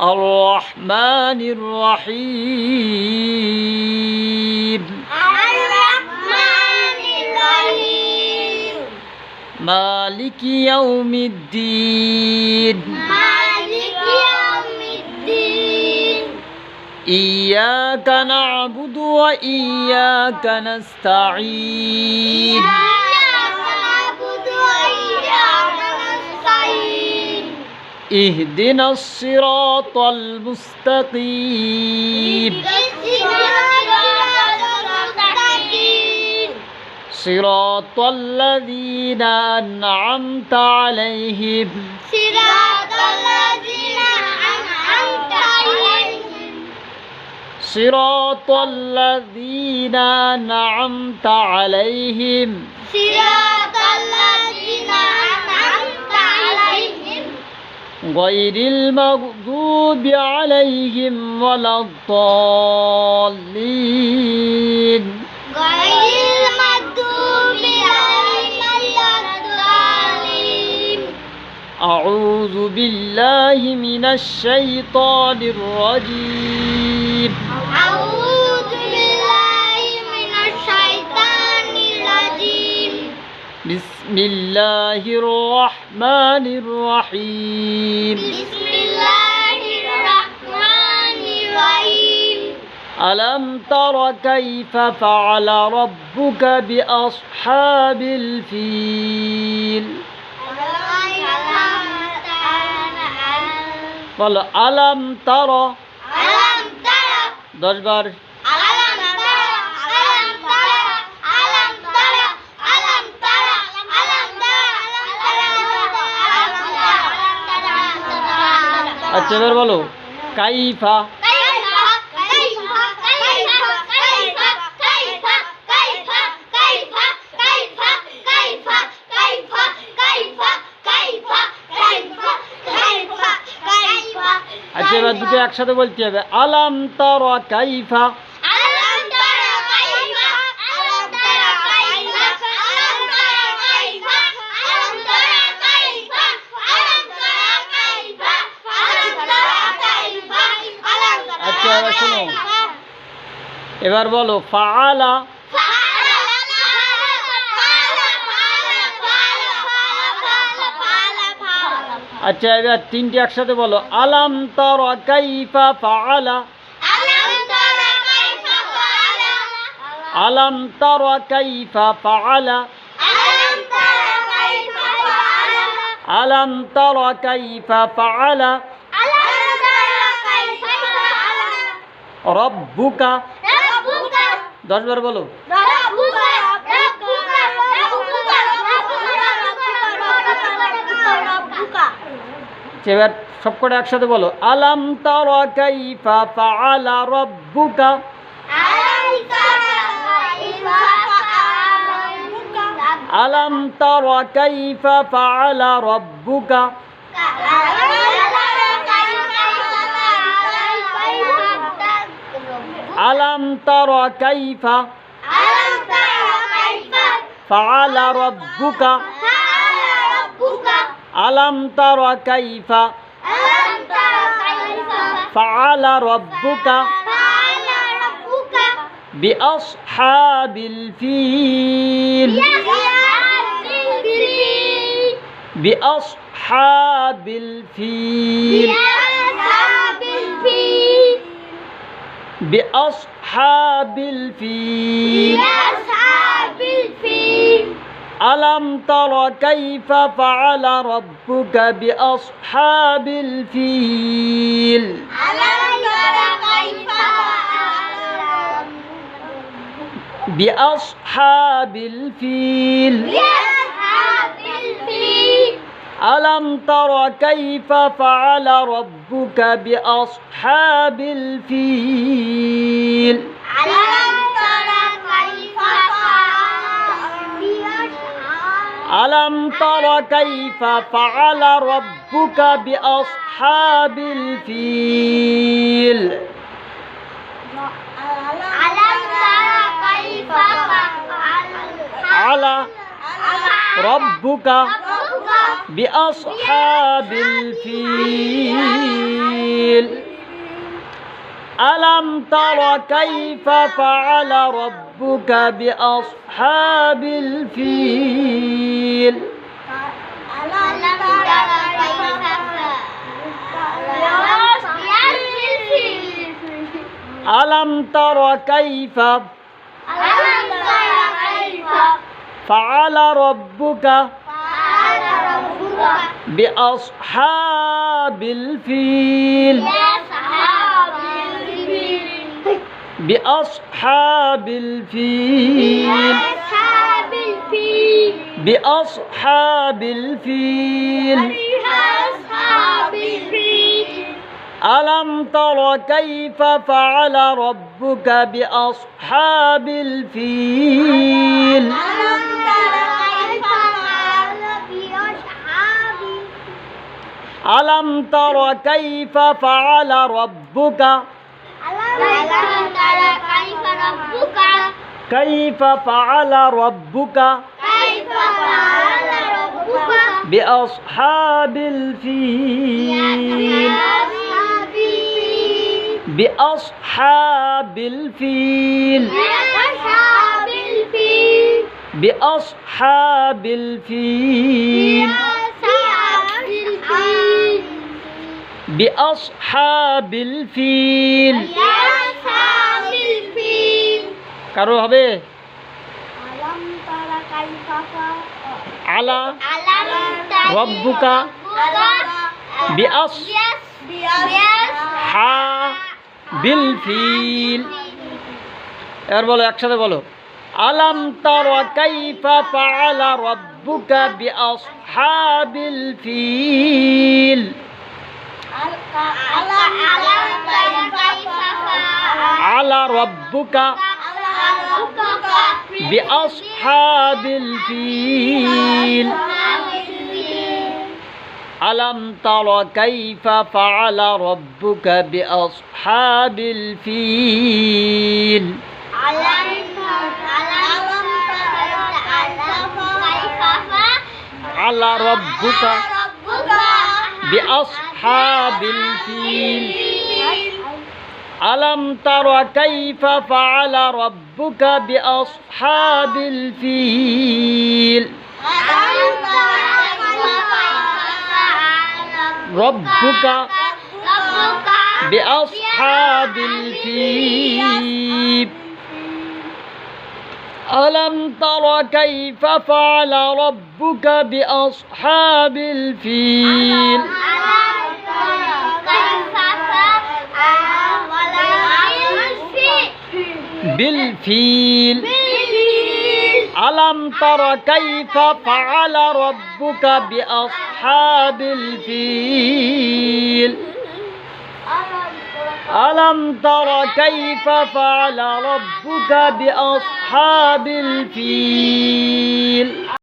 الرحمن الرحيم مالك يوم الدين إياك نعبد وإياك نستعين اهدنا الصراط المستقيم صراط الذين أنعمت عليهم صراط الذين أنعمت عليهم غير المغضوب عليهم ولا الضالين أعوذ بالله من الشيطان الرجيم بسم الله الرحمن الرحيم ألم تر كيف فعل ربك بأصحاب الفيل قال ألم تر 10 বার আচ্ছা এবার বলো কাইফা আচ্ছা এবার দুটো একসাথে বলতে হবে আলাম তারা কাইফা আচ্ছা এবার শোনো এবার বলো ফাআলা আচ্ছা এবার তিনটি একসাথে বলো আলাম তারা কাইফা ফাআলা আলাম তারা কাইফা ফাআলা আলাম তারা কাইফা ফাআলা রব্বুকা 10 বার বলো এবার সবকটা একসাথে বলো আলাম তারা কাইফা ফাআলা রব্বুকা আলাম তারা কাইফা ফাআলা রব্বুকা আলাম তারা কাইফা ফাআলা রব্বুকা আলাম তারা কাইফা ফাআলা রব্বুকা বিআসহাবিল ফিল বিআসহাবিল ফিল বিআসহাবিল ফিল ألم تر كيف فعل ربك بأصحاب الفيل بأصحاب الفيل ألم تر كيف فعل ربك بأصحاب الفيل ألم تر كيف فعل ربك بأصحاب الفيل على ربك بأصحاب الفيل ألم تر كيف فعل ربك بأصحاب الفيل ألم تر كيف فعل ربك بأصحاب الفيل بأصحاب الفيل بأصحاب الفيل ألم تر كيف فعل ربك بأصحاب الفيل ألم تر كيف فعل ربك كيف فعل ربك بأصحاب الفيل بأصحاب الفيل بأصحاب الفيل بأصحاب الفيل কারো হবে আলা রব্বুকা বিআসহাবিল ফিল এবার বলো একসাথে বলো আলাম তারা কাইফা ফাআলা রাব্বুকা বিআসহাবিল ফিল আলা রাব্বুকা بأصحاب الفيل ألم تر كيف فعل ربك بأصحاب الفيل على ربك بأصحاب الفيل ألم تر كيف فعل ربك بأصحاب الفيل ربك بأصحاب الفيل ألم تر كيف فعل ربك بأصحاب الفيل بالفيل ألم تر كيف فعل ربك بأصحاب الفيل ألم تر كيف فعل ربك بأصحاب الفيل